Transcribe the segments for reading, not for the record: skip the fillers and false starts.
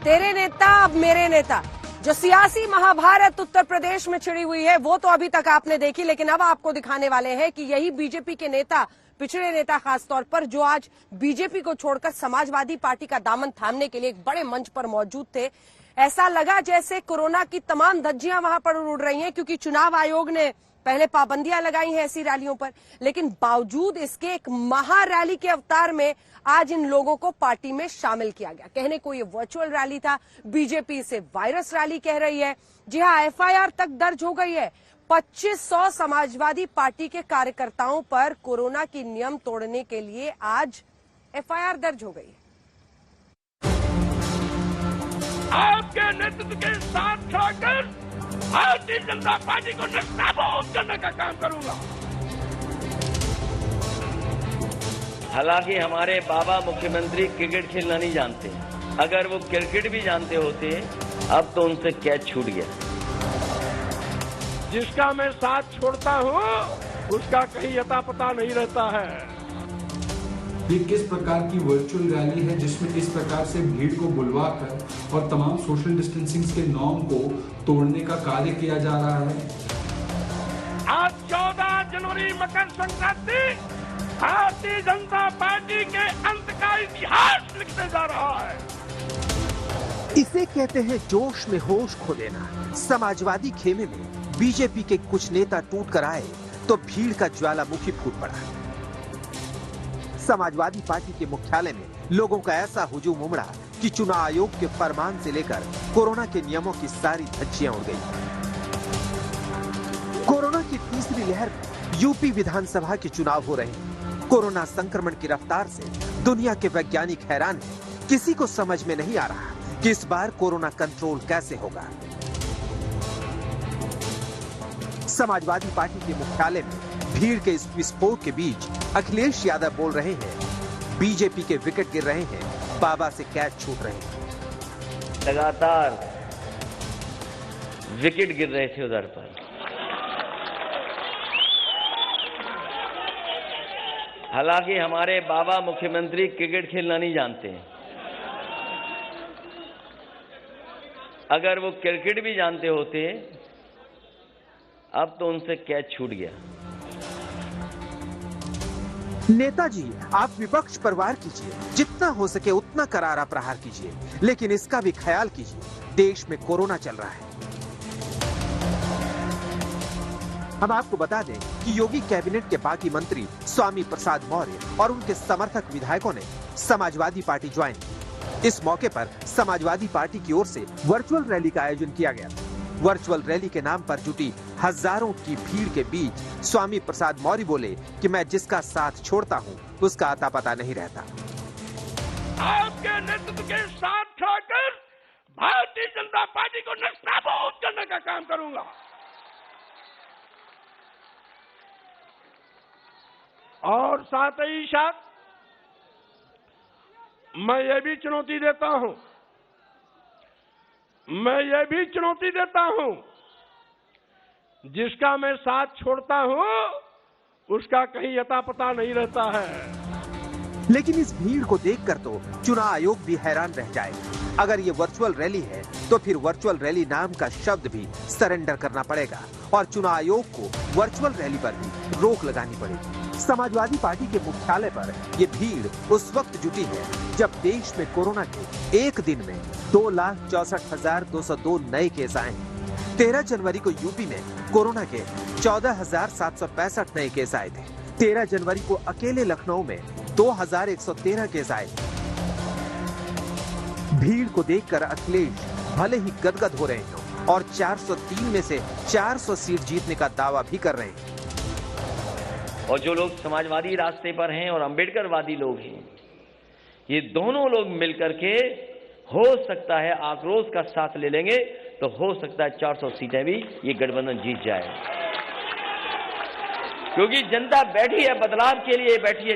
तेरे नेता अब मेरे नेता। जो सियासी महाभारत उत्तर प्रदेश में छिड़ी हुई है वो तो अभी तक आपने देखी, लेकिन अब आपको दिखाने वाले हैं कि यही बीजेपी के नेता, पिछड़े नेता खासतौर पर, जो आज बीजेपी को छोड़कर समाजवादी पार्टी का दामन थामने के लिए एक बड़े मंच पर मौजूद थे। ऐसा लगा जैसे कोरोना की तमाम धज्जियां वहां पर उड़ रही हैं, क्योंकि चुनाव आयोग ने पहले पाबंदियां लगाई हैं ऐसी रैलियों पर, लेकिन बावजूद इसके एक महा रैली के अवतार में आज इन लोगों को पार्टी में शामिल किया गया। कहने को ये वर्चुअल रैली था, बीजेपी इसे वायरस रैली कह रही है। जी हां, एफआईआर तक दर्ज हो गई है। 2500 समाजवादी पार्टी के कार्यकर्ताओं पर कोरोना की नियम तोड़ने के लिए आज एफआईआर दर्ज हो गई है। आपके नेतृत्व के साथ खड़कर भारतीय जनता पार्टी को नस्ताबूद करने का काम करूंगा। हालांकि हमारे बाबा मुख्यमंत्री क्रिकेट खेलना नहीं जानते। अगर वो क्रिकेट भी जानते होते अब तो उनसे कैच छूट गया। जिसका मैं साथ छोड़ता हूं उसका कहीं अता पता नहीं रहता है। ये किस प्रकार की वर्चुअल रैली है जिसमें इस प्रकार से भीड़ को बुलवाकर और तमाम सोशल डिस्टेंसिंग के नॉर्म को तोड़ने का कार्य किया जा रहा है। आज 14 जनवरी मकर संक्रांति भारतीय जनता पार्टी के अंत का इतिहास लिखने जा रहा है। इसे कहते हैं जोश में होश खो देना। समाजवादी खेमे में बीजेपी के कुछ नेता टूट कर आए तो भीड़ का ज्वालामुखी फूट पड़ा। समाजवादी पार्टी के मुख्यालय में लोगों का ऐसा हुजूम उमड़ा कि चुनाव आयोग के फरमान से लेकर कोरोना के नियमों की सारी धज्जियां उड़ गई। कोरोना की तीसरी लहर में यूपी विधानसभा के चुनाव हो रहे हैं। कोरोना संक्रमण की रफ्तार से दुनिया के वैज्ञानिक हैरान हैं। किसी को समझ में नहीं आ रहा कि इस बार कोरोना कंट्रोल कैसे होगा। समाजवादी पार्टी के मुख्यालय में भीड़ के इस विस्फोट के बीच अखिलेश यादव बोल रहे हैं, बीजेपी के विकेट गिर रहे हैं, बाबा से कैच छूट रहे हैं। लगातार विकेट गिर रहे थे उधर पर। हालांकि हमारे बाबा मुख्यमंत्री क्रिकेट खेलना नहीं जानते। अगर वो क्रिकेट भी जानते होते अब तो उनसे कैच छूट गया। नेताजी, आप विपक्ष पर वार कीजिए, जितना हो सके उतना करारा प्रहार कीजिए, लेकिन इसका भी ख्याल कीजिए, देश में कोरोना चल रहा है। हम आपको बता दें कि योगी कैबिनेट के बाकी मंत्री स्वामी प्रसाद मौर्य और उनके समर्थक विधायकों ने समाजवादी पार्टी ज्वाइन की। इस मौके पर समाजवादी पार्टी की ओर से वर्चुअल रैली का आयोजन किया गया। वर्चुअल रैली के नाम पर जुटी हजारों की भीड़ के बीच स्वामी प्रसाद मौर्य बोले कि मैं जिसका साथ छोड़ता हूं उसका अता पता नहीं रहता। आपके नेतृत्व के साथ खड़कर भारतीय जनता पार्टी को नस्ताबूद करने का काम करूंगा। और साथ ही साथ मैं ये भी चुनौती देता हूं, जिसका मैं साथ छोड़ता हूं उसका कहीं अता पता नहीं रहता है। लेकिन इस भीड़ को देखकर तो चुनाव आयोग भी हैरान रह जाएगा। अगर ये वर्चुअल रैली है तो फिर वर्चुअल रैली नाम का शब्द भी सरेंडर करना पड़ेगा और चुनाव आयोग को वर्चुअल रैली पर भी रोक लगानी पड़ेगी। समाजवादी पार्टी के मुख्यालय पर ये भीड़ उस वक्त जुटी है जब देश में कोरोना के एक दिन में 2,64,202 नए केस आए हैं। 13 जनवरी को यूपी में कोरोना के 14,765 नए केस आए थे। 13 जनवरी को अकेले लखनऊ में 2,113 केस आए। भीड़ को देखकर अखिलेश भले ही गदगद हो रहे हैं और 403 में से 400 सीट जीतने का दावा भी कर रहे हैं। और जो लोग समाजवादी रास्ते पर हैं और अंबेडकरवादी लोग हैं, ये दोनों लोग मिलकर के हो सकता है आक्रोश का साथ ले लेंगे तो हो सकता है 400 सीटें भी ये गठबंधन जीत जाए। क्योंकि जनता बैठी है, बदलाव के लिए बैठी है।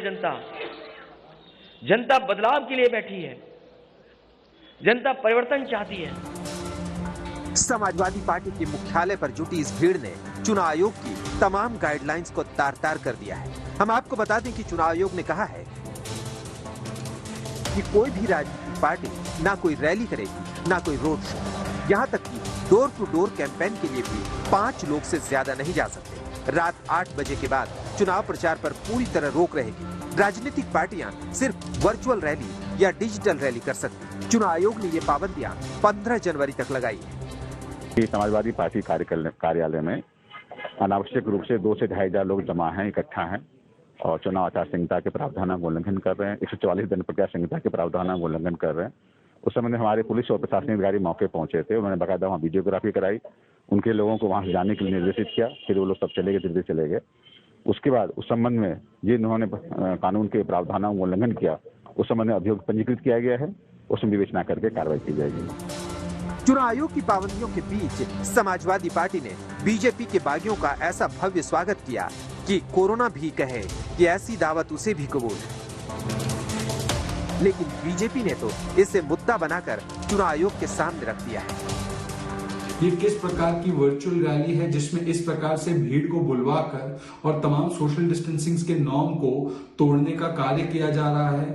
जनता बदलाव के लिए बैठी है। जनता परिवर्तन चाहती है। समाजवादी पार्टी के मुख्यालय पर जुटी इस भीड़ ने चुनाव आयोग की तमाम गाइडलाइंस को तार-तार कर दिया है। हम आपको बता दें कि चुनाव आयोग ने कहा है कि कोई भी राजनीतिक पार्टी ना कोई रैली करेगी, ना कोई रोड शो। यहाँ तक कि डोर टू डोर कैंपेन के लिए भी 5 लोग से ज्यादा नहीं जा सकते। रात 8 बजे के बाद चुनाव प्रचार पर पूरी तरह रोक रहेगी। राजनीतिक पार्टियां सिर्फ वर्चुअल रैली या डिजिटल रैली कर सकती। चुनाव आयोग ने ये पाबंदियां 15 जनवरी तक लगाई है। समाजवादी पार्टी कार्यालय में अनावश्यक रूप से 2 से 2.5 हजार लोग जमा हैं, इकट्ठा हैं और चुनाव आचार संहिता के प्रावधानों का उल्लंघन कर रहे हैं। 144 दिन प्रक्रिया संहिता के प्रावधानों का उल्लंघन कर रहे हैं। उस समय हमारे पुलिस और प्रशासनिक अधिकारी मौके पहुंचे थे। उन्होंने बाकायदा वहाँ वीडियोग्राफी कराई, उनके लोगों को वहाँ से जाने के लिए निर्देशित किया। फिर वो लोग सब चले गए, धीरे चले गए। उसके बाद उस संबंध में जिन्होंने कानून के प्रावधानों का उल्लंघन किया, उस संबंध में अभियोग पंजीकृत किया गया है। उसमें विवेचना करके कार्रवाई की जाएगी। चुनाव आयोग की पाबंदियों के बीच समाजवादी पार्टी ने बीजेपी के बागियों का ऐसा भव्य स्वागत किया कि कोरोना भी कहे कि ऐसी दावत उसे भी कबूल है। लेकिन बीजेपी ने तो इसे मुद्दा बनाकर चुनाव आयोग के सामने रख दिया है। ये किस प्रकार की वर्चुअल रैली है जिसमें इस प्रकार से भीड़ को बुलवाकर और तमाम सोशल डिस्टेंसिंग के नॉर्म को तोड़ने का कार्य किया जा रहा है।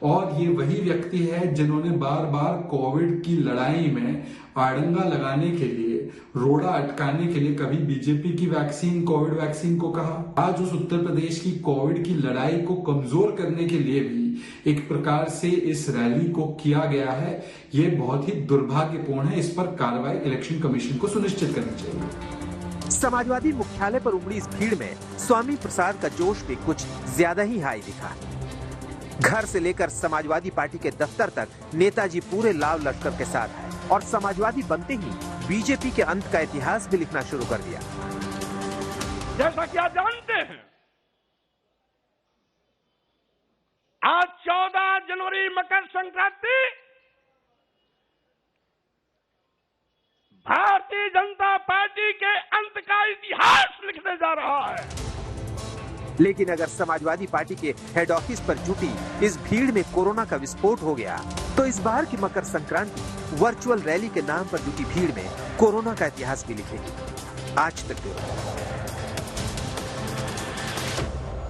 और ये वही व्यक्ति है जिन्होंने बार बार कोविड की लड़ाई में आड़ंगा लगाने के लिए, रोड़ा अटकाने के लिए कभी बीजेपी की वैक्सीन, कोविड वैक्सीन को कहा। आज उस उत्तर प्रदेश की कोविड की लड़ाई को कमजोर करने के लिए भी एक प्रकार से इस रैली को किया गया है। ये बहुत ही दुर्भाग्यपूर्ण है। इस पर कार्रवाई इलेक्शन कमीशन को सुनिश्चित करनी चाहिए। समाजवादी मुख्यालय पर उमड़ी इस भीड़ में स्वामी प्रसाद का जोश भी कुछ ज्यादा ही हाई दिखा। घर से लेकर समाजवादी पार्टी के दफ्तर तक नेताजी पूरे लाव लश्कर के साथ है और समाजवादी बनते ही बीजेपी के अंत का इतिहास भी लिखना शुरू कर दिया। जैसा कि आप जानते हैं, आज 14 जनवरी मकर संक्रांति भारतीय जनता पार्टी के अंत का इतिहास लिखने जा रहा है। लेकिन अगर समाजवादी पार्टी के हेड ऑफिस पर जुटी इस भीड़ में कोरोना का विस्फोट हो गया तो इस बार की मकर संक्रांति वर्चुअल रैली के नाम पर जुटी भीड़ में कोरोना का इतिहास भी लिखेगी। आज तक